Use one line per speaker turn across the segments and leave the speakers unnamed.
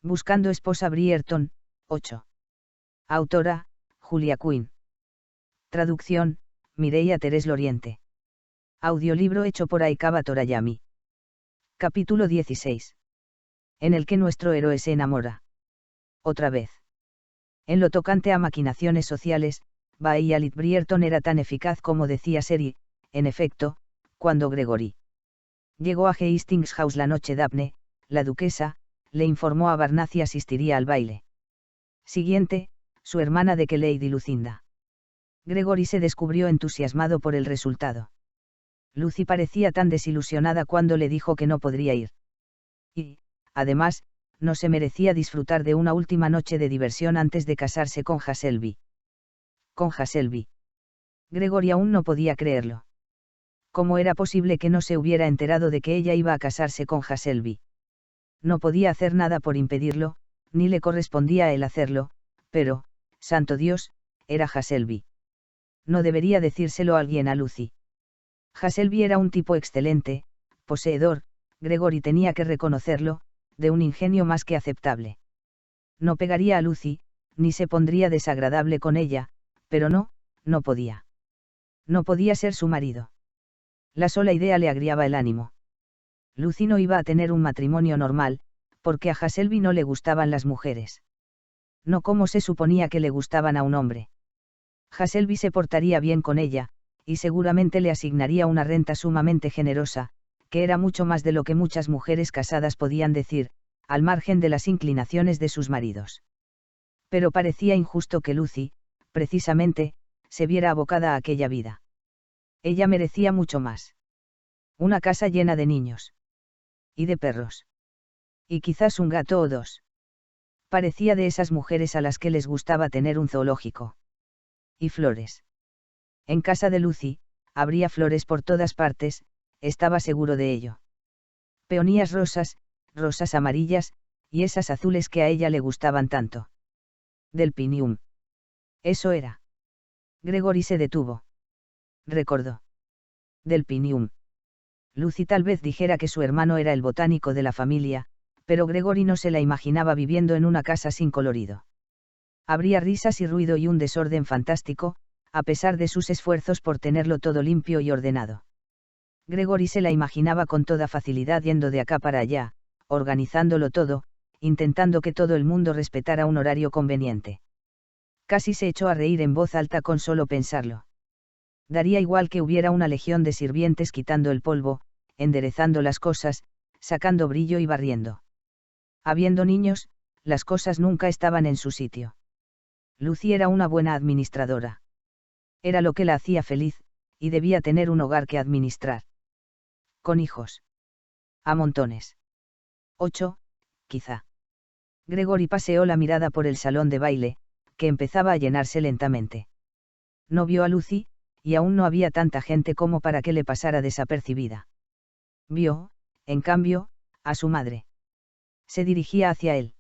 Buscando esposa Brierton, 8. Autora, Julia Quinn. Traducción, Mireia Terés Loriente. Audiolibro hecho por Aikaba Torayami. Capítulo 16. En el que nuestro héroe se enamora. Otra vez. En lo tocante a maquinaciones sociales, Bahía Brierton era tan eficaz como decía ser y, en efecto, cuando Gregory llegó a Hastings House la noche Daphne, la duquesa, le informó a Barnacy asistiría al baile siguiente, su hermana de que Lady Lucinda. Gregory se descubrió entusiasmado por el resultado. Lucy parecía tan desilusionada cuando le dijo que no podría ir. Y, además, no se merecía disfrutar de una última noche de diversión antes de casarse con Hasselby. Con Hasselby. Gregory aún no podía creerlo. ¿Cómo era posible que no se hubiera enterado de que ella iba a casarse con Hasselby? No podía hacer nada por impedirlo, ni le correspondía a él hacerlo, pero, santo Dios, era Hasselby. No debería decírselo alguien a Lucy. Hasselby era un tipo excelente, poseedor, Gregory tenía que reconocerlo, de un ingenio más que aceptable. No pegaría a Lucy, ni se pondría desagradable con ella, pero no podía. No podía ser su marido. La sola idea le agriaba el ánimo. Lucy no iba a tener un matrimonio normal, porque a Hasselby no le gustaban las mujeres. No como se suponía que le gustaban a un hombre. Hasselby se portaría bien con ella, y seguramente le asignaría una renta sumamente generosa, que era mucho más de lo que muchas mujeres casadas podían decir, al margen de las inclinaciones de sus maridos. Pero parecía injusto que Lucy, precisamente, se viera abocada a aquella vida. Ella merecía mucho más. Una casa llena de niños. Y de perros. Y quizás un gato o dos. Parecía de esas mujeres a las que les gustaba tener un zoológico. Y flores. En casa de Lucy, habría flores por todas partes, estaba seguro de ello. Peonías rosas, rosas amarillas, y esas azules que a ella le gustaban tanto. Delphinium. Eso era. Gregory se detuvo. Recordó. Delphinium. Lucy tal vez dijera que su hermano era el botánico de la familia, pero Gregory no se la imaginaba viviendo en una casa sin colorido. Habría risas y ruido y un desorden fantástico, a pesar de sus esfuerzos por tenerlo todo limpio y ordenado. Gregory se la imaginaba con toda facilidad yendo de acá para allá, organizándolo todo, intentando que todo el mundo respetara un horario conveniente. Casi se echó a reír en voz alta con solo pensarlo. Daría igual que hubiera una legión de sirvientes quitando el polvo, enderezando las cosas, sacando brillo y barriendo. Habiendo niños, las cosas nunca estaban en su sitio. Lucy era una buena administradora. Era lo que la hacía feliz, y debía tener un hogar que administrar. Con hijos. A montones. 8, quizá. Gregory paseó la mirada por el salón de baile, que empezaba a llenarse lentamente. No vio a Lucy, y aún no había tanta gente como para que le pasara desapercibida. Vio, en cambio, a su madre. Se dirigía hacia él.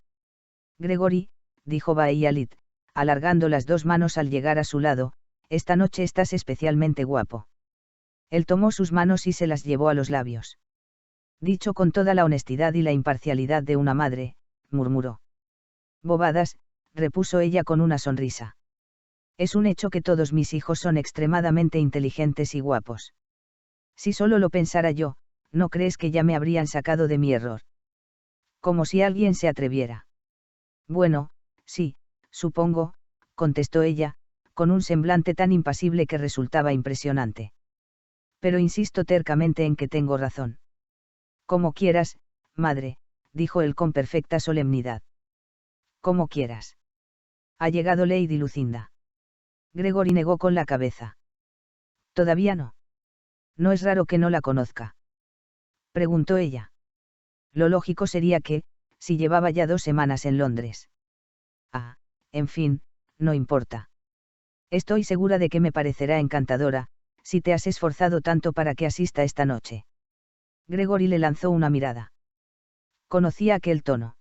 Gregory, dijo Bahía Lit, alargando las dos manos al llegar a su lado, esta noche estás especialmente guapo. Él tomó sus manos y se las llevó a los labios. Dicho con toda la honestidad y la imparcialidad de una madre, murmuró. Bobadas, repuso ella con una sonrisa. Es un hecho que todos mis hijos son extremadamente inteligentes y guapos. Si solo lo pensara yo, ¿no crees que ya me habrían sacado de mi error? Como si alguien se atreviera. Bueno, sí, supongo, contestó ella, con un semblante tan impasible que resultaba impresionante. Pero insisto tercamente en que tengo razón. Como quieras, madre, dijo él con perfecta solemnidad. Como quieras. Ha llegado Lady Lucinda. Gregory negó con la cabeza. Todavía no. ¿No es raro que no la conozca? Preguntó ella. Lo lógico sería que, si llevaba ya 2 semanas en Londres. Ah, en fin, no importa. Estoy segura de que me parecerá encantadora, si te has esforzado tanto para que asista esta noche. Gregory le lanzó una mirada. Conocía aquel tono.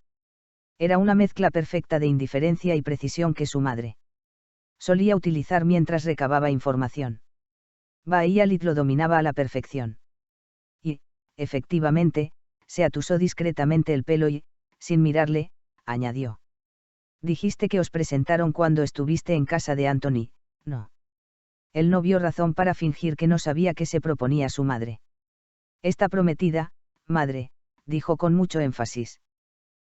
Era una mezcla perfecta de indiferencia y precisión que su madre solía utilizar mientras recababa información. Bahía Lit lo dominaba a la perfección. Y, efectivamente, se atusó discretamente el pelo y, sin mirarle, añadió. Dijiste que os presentaron cuando estuviste en casa de Anthony, ¿no? Él no vio razón para fingir que no sabía qué se proponía su madre. Está prometida, madre, dijo con mucho énfasis.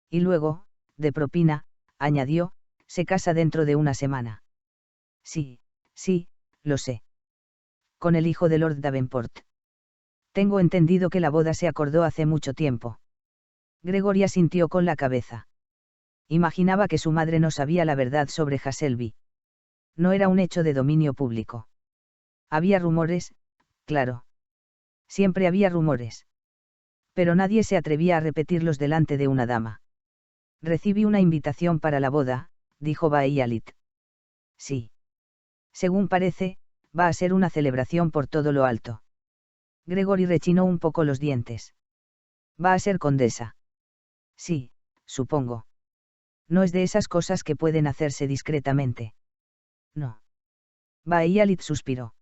Y luego, de propina, añadió, se casa dentro de una semana. Sí, sí, lo sé. Con el hijo de Lord Davenport. Tengo entendido que la boda se acordó hace mucho tiempo. Gregory asintió con la cabeza. Imaginaba que su madre no sabía la verdad sobre Hasselby. No era un hecho de dominio público. Había rumores, claro. Siempre había rumores. Pero nadie se atrevía a repetirlos delante de una dama. Recibí una invitación para la boda, dijo Baeialit. Sí. Según parece, va a ser una celebración por todo lo alto. Gregory rechinó un poco los dientes. Va a ser condesa. Sí, supongo. No es de esas cosas que pueden hacerse discretamente. No. Baeialit suspiró.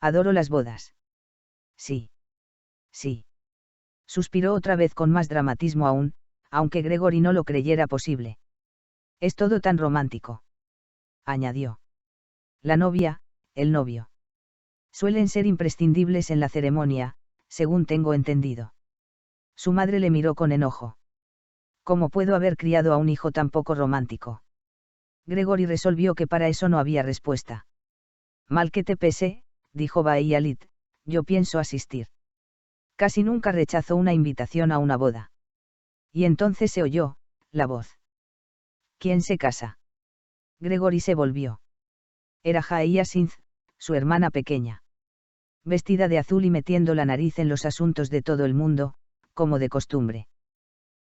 Adoro las bodas. Sí. Sí. Suspiró otra vez con más dramatismo aún, aunque Gregory no lo creyera posible. Es todo tan romántico. Añadió. La novia, el novio. Suelen ser imprescindibles en la ceremonia, según tengo entendido. Su madre le miró con enojo. ¿Cómo puedo haber criado a un hijo tan poco romántico? Gregory resolvió que para eso no había respuesta. Mal que te pese, dijo Baeialit, yo pienso asistir. Casi nunca rechazó una invitación a una boda. Y entonces se oyó, la voz. ¿Quién se casa? Gregory se volvió. Era Hyacinth, su hermana pequeña. Vestida de azul y metiendo la nariz en los asuntos de todo el mundo, como de costumbre.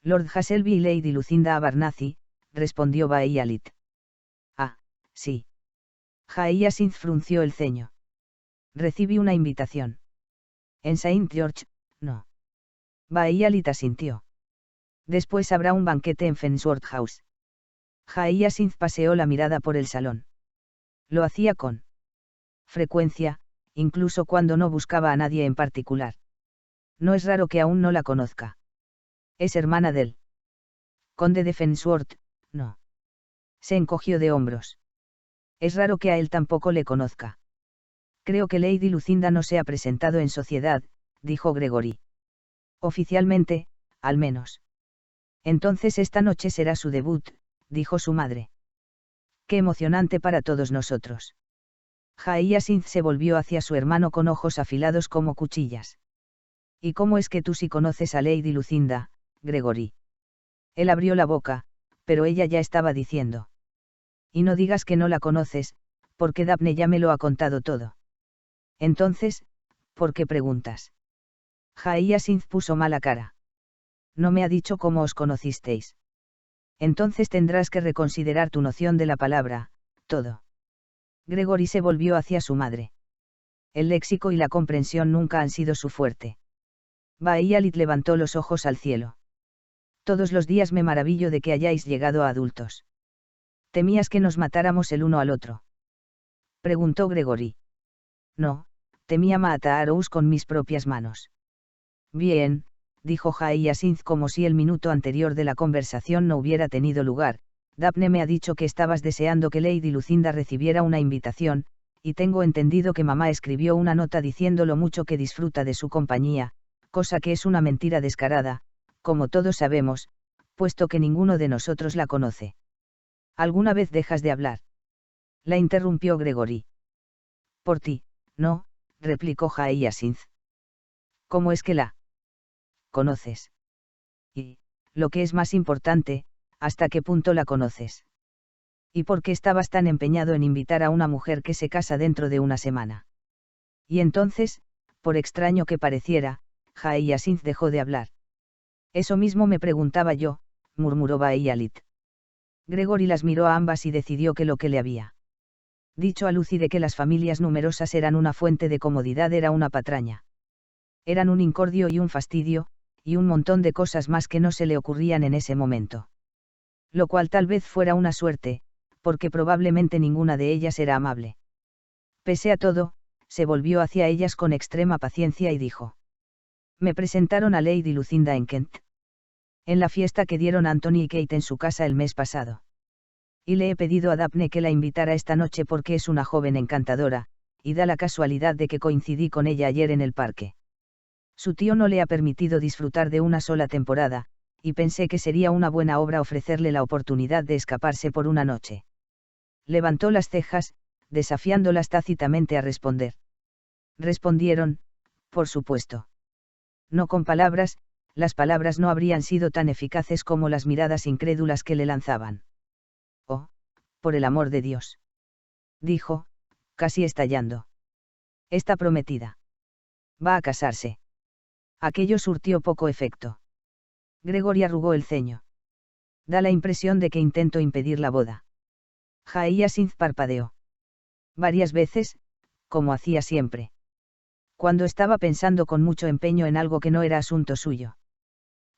Lord Hasselby y Lady Lucinda Abernathy, respondió Baeialit. Ah, sí. Hyacinth frunció el ceño. Recibí una invitación. En St. George, no. Baeialit asintió. Después habrá un banquete en Fensworth House. Hyacinth paseó la mirada por el salón. Lo hacía con frecuencia, incluso cuando no buscaba a nadie en particular. No es raro que aún no la conozca. Es hermana del conde de Fensworth, no. Se encogió de hombros. Es raro que a él tampoco le conozca. Creo que Lady Lucinda no se ha presentado en sociedad, dijo Gregory. Oficialmente, al menos. Entonces esta noche será su debut, dijo su madre. Qué emocionante para todos nosotros. Hyacinth se volvió hacia su hermano con ojos afilados como cuchillas. ¿Y cómo es que tú sí conoces a Lady Lucinda, Gregory? Él abrió la boca, pero ella ya estaba diciendo. Y no digas que no la conoces, porque Daphne ya me lo ha contado todo. Entonces, ¿por qué preguntas? Hyacinth puso mala cara. No me ha dicho cómo os conocisteis. Entonces tendrás que reconsiderar tu noción de la palabra, todo. Gregory se volvió hacia su madre. El léxico y la comprensión nunca han sido su fuerte. Baeialit levantó los ojos al cielo. Todos los días me maravillo de que hayáis llegado a adultos. ¿Temías que nos matáramos el uno al otro? Preguntó Gregory. No, temía mataros con mis propias manos. Bien, dijo Hyacinth como si el minuto anterior de la conversación no hubiera tenido lugar. Daphne me ha dicho que estabas deseando que Lady Lucinda recibiera una invitación, y tengo entendido que mamá escribió una nota diciendo lo mucho que disfruta de su compañía, cosa que es una mentira descarada, como todos sabemos, puesto que ninguno de nosotros la conoce. ¿Alguna vez dejas de hablar? La interrumpió Gregory. Por ti, no, replicó Hyacinth. ¿Cómo es que la conoces? Y, lo que es más importante, ¿hasta qué punto la conoces? ¿Y por qué estabas tan empeñado en invitar a una mujer que se casa dentro de una semana? Y entonces, por extraño que pareciera, Hyacinth dejó de hablar. Eso mismo me preguntaba yo, murmuró Baeialit. Gregory las miró a ambas y decidió que lo que le había dicho a Lucy de que las familias numerosas eran una fuente de comodidad era una patraña. Eran un incordio y un fastidio, y un montón de cosas más que no se le ocurrían en ese momento. Lo cual tal vez fuera una suerte, porque probablemente ninguna de ellas era amable. Pese a todo, se volvió hacia ellas con extrema paciencia y dijo. Me presentaron a Lady Lucinda en Kent. En la fiesta que dieron Anthony y Kate en su casa el mes pasado. Y le he pedido a Daphne que la invitara esta noche porque es una joven encantadora, y da la casualidad de que coincidí con ella ayer en el parque. Su tío no le ha permitido disfrutar de una sola temporada, y pensé que sería una buena obra ofrecerle la oportunidad de escaparse por una noche. Levantó las cejas, desafiándolas tácitamente a responder. Respondieron, por supuesto. No con palabras, las palabras no habrían sido tan eficaces como las miradas incrédulas que le lanzaban. Oh, por el amor de Dios. Dijo, casi estallando. Está prometida. Va a casarse. Aquello surtió poco efecto. Gregory arrugó el ceño. Da la impresión de que intento impedir la boda. Hyacinth parpadeó. Varias veces, como hacía siempre. Cuando estaba pensando con mucho empeño en algo que no era asunto suyo.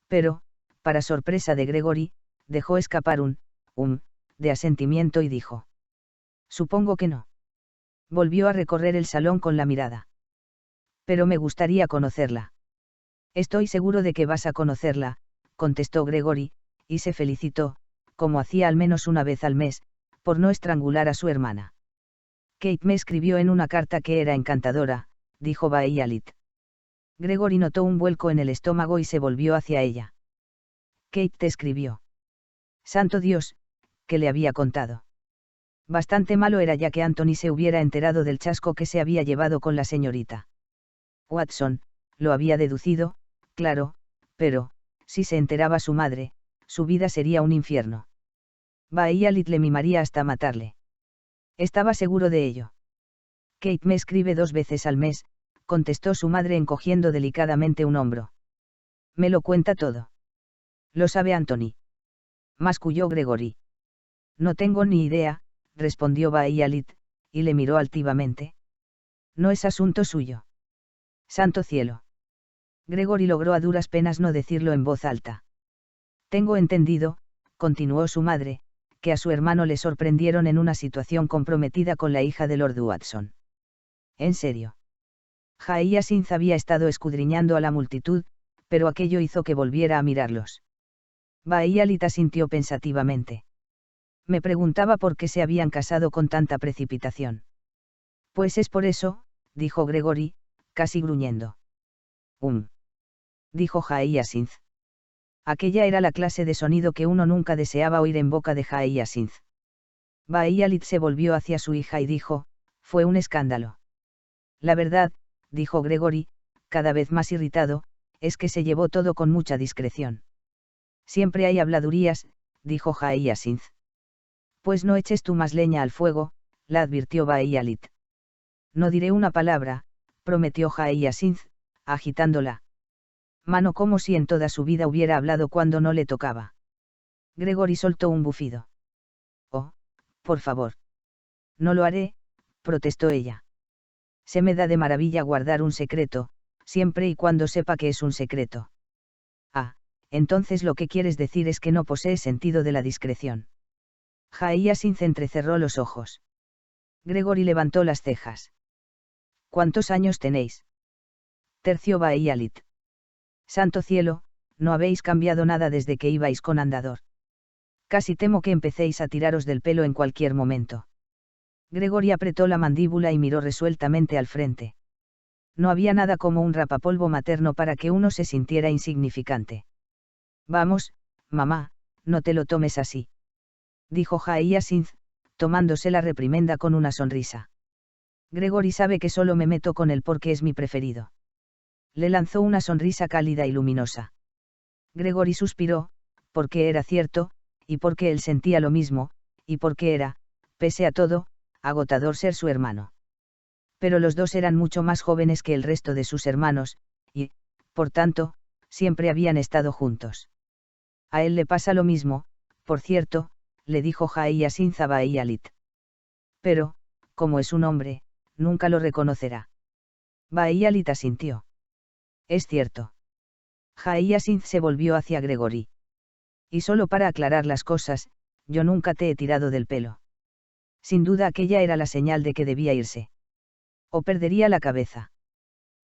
Pero, para sorpresa de Gregory, dejó escapar un de asentimiento y dijo. Supongo que no. Volvió a recorrer el salón con la mirada. Pero me gustaría conocerla. Estoy seguro de que vas a conocerla, contestó Gregory, y se felicitó, como hacía al menos una vez al mes, por no estrangular a su hermana. Kate me escribió en una carta que era encantadora, dijo Baeialit. Gregory notó un vuelco en el estómago y se volvió hacia ella. Kate te escribió. Santo Dios, ¿qué le había contado? Bastante malo era ya que Anthony se hubiera enterado del chasco que se había llevado con la señorita Watson, lo había deducido, claro, pero, si se enteraba su madre, su vida sería un infierno. Baeialit le mimaría hasta matarle. Estaba seguro de ello. Kate me escribe 2 veces al mes, contestó su madre encogiendo delicadamente un hombro. Me lo cuenta todo. Lo sabe Anthony. Masculló Gregory. No tengo ni idea, respondió Baeialit, y le miró altivamente. No es asunto suyo. Santo cielo. Gregory logró a duras penas no decirlo en voz alta. Tengo entendido, continuó su madre, que a su hermano le sorprendieron en una situación comprometida con la hija de Lord Watson. ¿En serio? Hyacinth había estado escudriñando a la multitud, pero aquello hizo que volviera a mirarlos. Baeialit asintió pensativamente. Me preguntaba por qué se habían casado con tanta precipitación. Pues es por eso, dijo Gregory, casi gruñendo. Dijo Hyacinth. Aquella era la clase de sonido que uno nunca deseaba oír en boca de Hyacinth. Baeialit se volvió hacia su hija y dijo, fue un escándalo. La verdad, dijo Gregory, cada vez más irritado, es que se llevó todo con mucha discreción. Siempre hay habladurías, dijo Hyacinth. Pues no eches tú más leña al fuego, la advirtió Baeialit. No diré una palabra, prometió Hyacinth, agitándola mano como si en toda su vida hubiera hablado cuando no le tocaba. Gregory soltó un bufido. Oh, por favor. No lo haré, protestó ella. Se me da de maravilla guardar un secreto, siempre y cuando sepa que es un secreto. Ah, entonces lo que quieres decir es que no posees sentido de la discreción. Hyacinth entrecerró los ojos. Gregory levantó las cejas. ¿Cuántos años tenéis? Terció Baeialit. Santo cielo, no habéis cambiado nada desde que ibais con andador. Casi temo que empecéis a tiraros del pelo en cualquier momento. Gregory apretó la mandíbula y miró resueltamente al frente. No había nada como un rapapolvo materno para que uno se sintiera insignificante. Vamos, mamá, no te lo tomes así. Dijo Hyacinth, tomándose la reprimenda con una sonrisa. Gregory sabe que solo me meto con él porque es mi preferido. Le lanzó una sonrisa cálida y luminosa. Gregory suspiró, porque era cierto, y porque él sentía lo mismo, y porque era, pese a todo, agotador ser su hermano. Pero los dos eran mucho más jóvenes que el resto de sus hermanos, y, por tanto, siempre habían estado juntos. A él le pasa lo mismo, por cierto, le dijo Hyacinth a Baeialit. Pero, como es un hombre, nunca lo reconocerá. Baeialit asintió. Es cierto. Hyacinth se volvió hacia Gregory. Y solo para aclarar las cosas, yo nunca te he tirado del pelo. Sin duda aquella era la señal de que debía irse. O perdería la cabeza.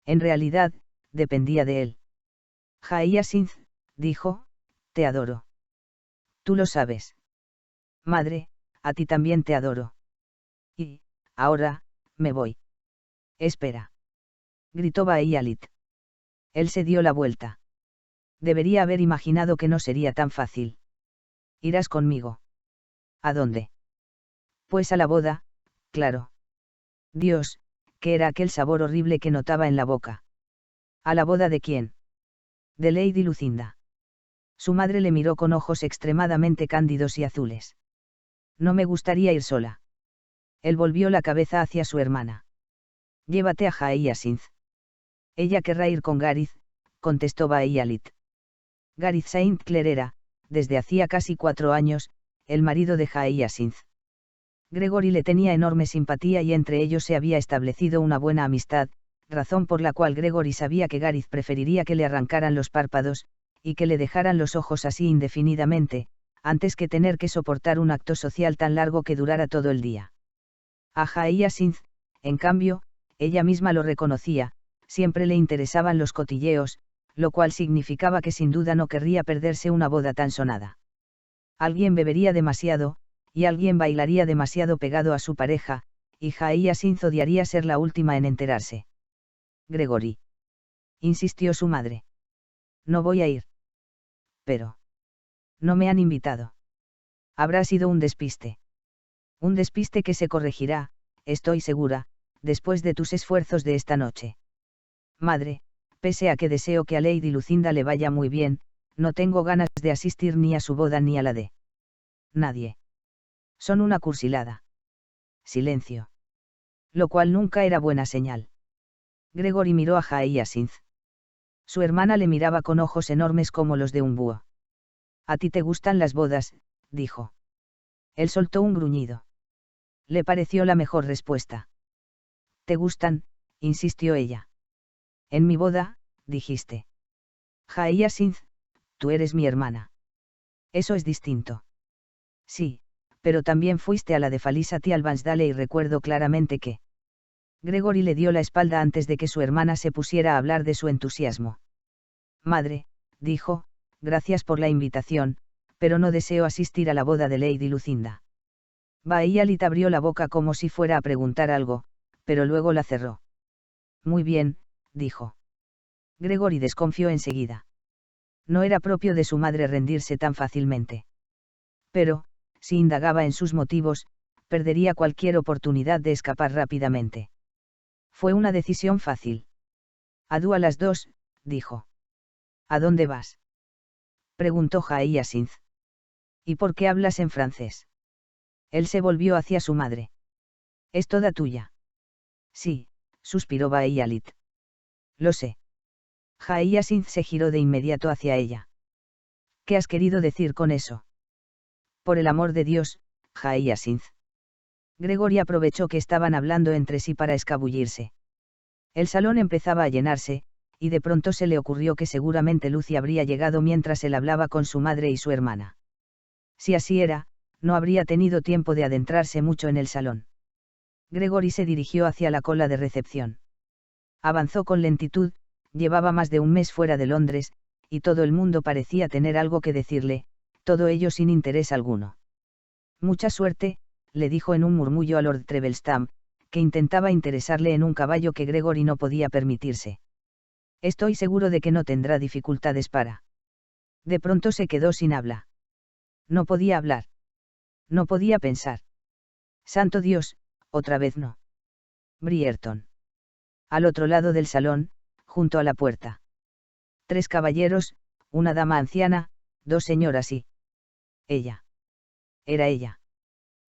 En realidad, dependía de él. Hyacinth, dijo, Te adoro. Tú lo sabes. Madre, a ti también te adoro. Y, ahora, me voy. Espera. Gritó Bahialit. Él se dio la vuelta. Debería haber imaginado que no sería tan fácil. Irás conmigo. ¿A dónde? Pues a la boda, claro. Dios, ¿qué era aquel sabor horrible que notaba en la boca? ¿A la boda de quién? De Lady Lucinda. Su madre le miró con ojos extremadamente cándidos y azules. No me gustaría ir sola. Él volvió la cabeza hacia su hermana. Llévate a Hyacinth. Ella querrá ir con Gareth, contestó Bahialit. Gareth Saint Clair era, desde hacía casi 4 años, el marido de Hyacinth. Gregory le tenía enorme simpatía y entre ellos se había establecido una buena amistad, razón por la cual Gregory sabía que Gareth preferiría que le arrancaran los párpados, y que le dejaran los ojos así indefinidamente, antes que tener que soportar un acto social tan largo que durara todo el día. A Hyacinth, en cambio, ella misma lo reconocía, siempre le interesaban los cotilleos, lo cual significaba que sin duda no querría perderse una boda tan sonada. Alguien bebería demasiado, y alguien bailaría demasiado pegado a su pareja, y Hyacinth odiaría ser la última en enterarse. Gregory. Insistió su madre. No voy a ir. Pero. No me han invitado. Habrá sido un despiste. Un despiste que se corregirá, estoy segura, después de tus esfuerzos de esta noche. Madre, pese a que deseo que a Lady Lucinda le vaya muy bien, no tengo ganas de asistir ni a su boda ni a la de nadie. Son una cursilada. Silencio. Lo cual nunca era buena señal. Gregory miró a Hyacinth. Su hermana le miraba con ojos enormes como los de un búho. A ti te gustan las bodas, dijo. Él soltó un gruñido. Le pareció la mejor respuesta. ¿Te gustan?, insistió ella. En mi boda, dijiste. Hyacinth, tú eres mi hermana. Eso es distinto. Sí, pero también fuiste a la de Felicity Albansdale y recuerdo claramente que. Gregory le dio la espalda antes de que su hermana se pusiera a hablar de su entusiasmo. Madre, dijo, gracias por la invitación, pero no deseo asistir a la boda de Lady Lucinda. Bahialit abrió la boca como si fuera a preguntar algo, pero luego la cerró. Muy bien, dijo. Gregory desconfió enseguida. No era propio de su madre rendirse tan fácilmente. Pero, si indagaba en sus motivos, perdería cualquier oportunidad de escapar rápidamente. Fue una decisión fácil. Adú a las 2, dijo. ¿A dónde vas? Preguntó Hyacinth. ¿Y por qué hablas en francés? Él se volvió hacia su madre. ¿Es toda tuya? Sí, suspiró Bahialit. Lo sé. Hyacinth se giró de inmediato hacia ella. ¿Qué has querido decir con eso? Por el amor de Dios, Hyacinth. Gregory aprovechó que estaban hablando entre sí para escabullirse. El salón empezaba a llenarse, y de pronto se le ocurrió que seguramente Lucy habría llegado mientras él hablaba con su madre y su hermana. Si así era, no habría tenido tiempo de adentrarse mucho en el salón. Gregory se dirigió hacia la cola de recepción. Avanzó con lentitud, llevaba más de un mes fuera de Londres, y todo el mundo parecía tener algo que decirle, todo ello sin interés alguno. Mucha suerte, le dijo en un murmullo a Lord Trevelstam, que intentaba interesarle en un caballo que Gregory no podía permitirse. Estoy seguro de que no tendrá dificultades para. De pronto se quedó sin habla. No podía hablar. No podía pensar. Santo Dios, otra vez no. Brierton. Al otro lado del salón, junto a la puerta. 3 caballeros, una dama anciana, 2 señoras y. Ella. Era ella.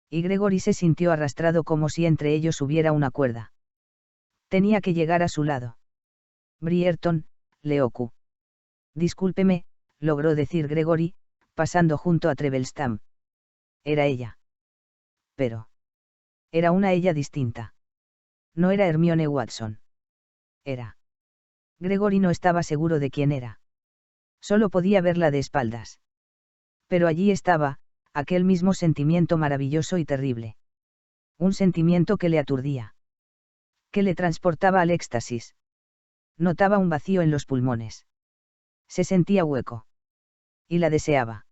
Y Gregory se sintió arrastrado como si entre ellos hubiera una cuerda. Tenía que llegar a su lado. Brierton, Leoku. Discúlpeme, logró decir Gregory, pasando junto a Trevelstam. Era ella. Pero. Era una ella distinta. No era Hermione Watson. Era. Gregory no estaba seguro de quién era. Solo podía verla de espaldas. Pero allí estaba, aquel mismo sentimiento maravilloso y terrible. Un sentimiento que le aturdía. Que le transportaba al éxtasis. Notaba un vacío en los pulmones. Se sentía hueco. Y la deseaba.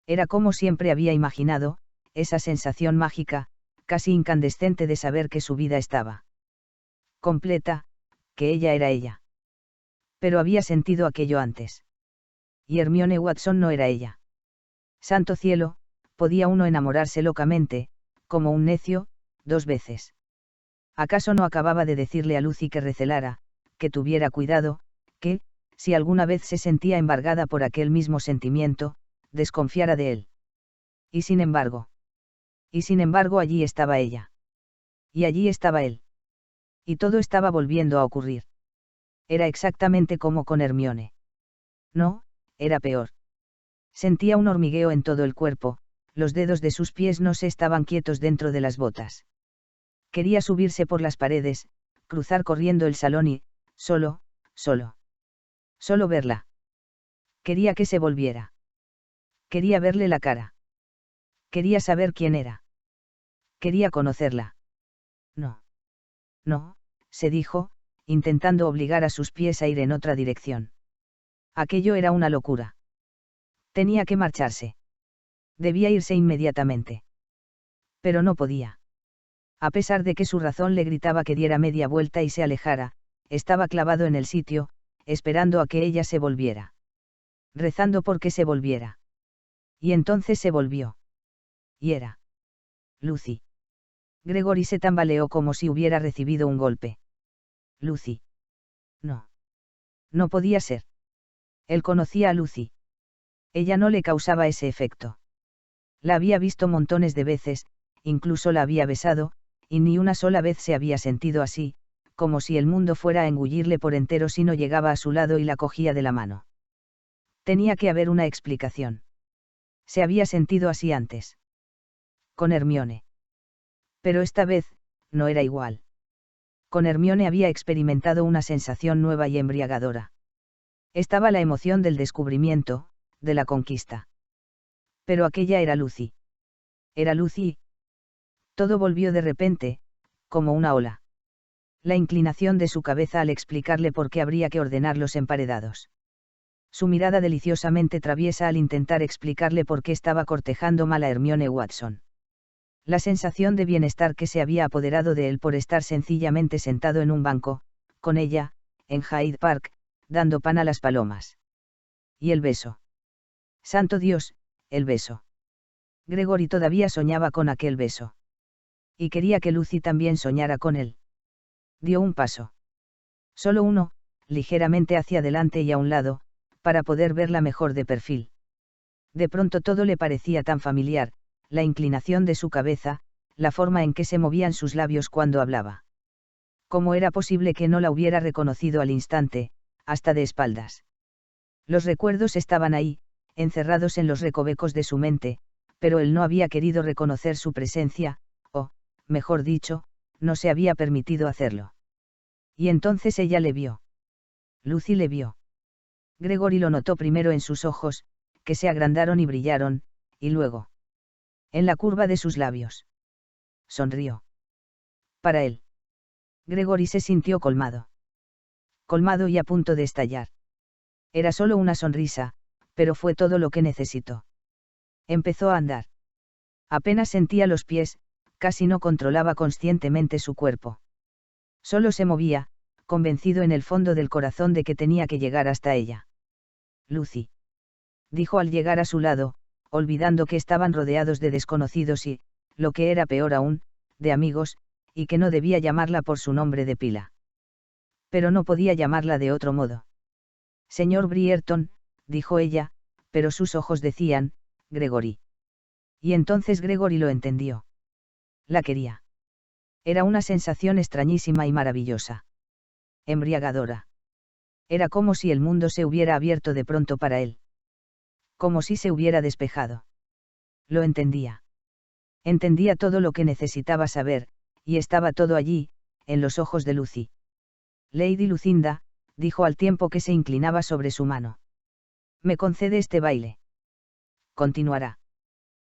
Era como siempre había imaginado, esa sensación mágica, casi incandescente de saber que su vida estaba completa, que ella era ella. Pero había sentido aquello antes. Y Hermione Watson no era ella. Santo cielo, podía uno enamorarse locamente, como un necio, 2 veces. ¿Acaso no acababa de decirle a Lucy que recelara, que tuviera cuidado, que, si alguna vez se sentía embargada por aquel mismo sentimiento, desconfiara de él? Y sin embargo allí estaba ella. Y allí estaba él. Y todo estaba volviendo a ocurrir. Era exactamente como con Hermione. No, era peor. Sentía un hormigueo en todo el cuerpo, los dedos de sus pies no se estaban quietos dentro de las botas. Quería subirse por las paredes, cruzar corriendo el salón y, solo verla. Quería que se volviera. Quería verle la cara. Quería saber quién era. Quería conocerla. No, se dijo, intentando obligar a sus pies a ir en otra dirección. Aquello era una locura. Tenía que marcharse. Debía irse inmediatamente. Pero no podía. A pesar de que su razón le gritaba que diera media vuelta y se alejara, estaba clavado en el sitio, esperando a que ella se volviera. Rezando por que se volviera. Y entonces se volvió. Y era Lucy. Gregory se tambaleó como si hubiera recibido un golpe. Lucy. No. No podía ser. Él conocía a Lucy. Ella no le causaba ese efecto. La había visto montones de veces, incluso la había besado, y ni una sola vez se había sentido así, como si el mundo fuera a engullirle por entero si no llegaba a su lado y la cogía de la mano. Tenía que haber una explicación. Se había sentido así antes. Con Hermione. Pero esta vez, no era igual. Con Hermione había experimentado una sensación nueva y embriagadora. Estaba la emoción del descubrimiento, de la conquista. Pero aquella era Lucy. Era Lucy. Todo volvió de repente, como una ola. La inclinación de su cabeza al explicarle por qué habría que ordenar los emparedados. Su mirada deliciosamente traviesa al intentar explicarle por qué estaba cortejando mal a Hermione Watson. La sensación de bienestar que se había apoderado de él por estar sencillamente sentado en un banco, con ella, en Hyde Park, dando pan a las palomas. Y el beso. Santo Dios, el beso. Gregory todavía soñaba con aquel beso. Y quería que Lucy también soñara con él. Dio un paso. Solo uno, ligeramente hacia adelante y a un lado, para poder verla mejor de perfil. De pronto todo le parecía tan familiar, la inclinación de su cabeza, la forma en que se movían sus labios cuando hablaba. ¿Cómo era posible que no la hubiera reconocido al instante, hasta de espaldas? Los recuerdos estaban ahí, encerrados en los recovecos de su mente, pero él no había querido reconocer su presencia, o, mejor dicho, no se había permitido hacerlo. Y entonces ella le vio. Lucy le vio. Gregory lo notó primero en sus ojos, que se agrandaron y brillaron, y luego en la curva de sus labios. Sonrió. Para él. Gregory se sintió colmado. Colmado y a punto de estallar. Era solo una sonrisa, pero fue todo lo que necesitó. Empezó a andar. Apenas sentía los pies, casi no controlaba conscientemente su cuerpo. Solo se movía, convencido en el fondo del corazón de que tenía que llegar hasta ella. Lucy. Dijo al llegar a su lado, olvidando que estaban rodeados de desconocidos y, lo que era peor aún, de amigos, y que no debía llamarla por su nombre de pila. Pero no podía llamarla de otro modo. Señor Brierton, dijo ella, pero sus ojos decían, Gregory. Y entonces Gregory lo entendió. La quería. Era una sensación extrañísima y maravillosa. Embriagadora. Era como si el mundo se hubiera abierto de pronto para él. Como si se hubiera despejado. Lo entendía. Entendía todo lo que necesitaba saber, y estaba todo allí, en los ojos de Lucy. Lady Lucinda, dijo al tiempo que se inclinaba sobre su mano. ¿Me concede este baile? Continuará.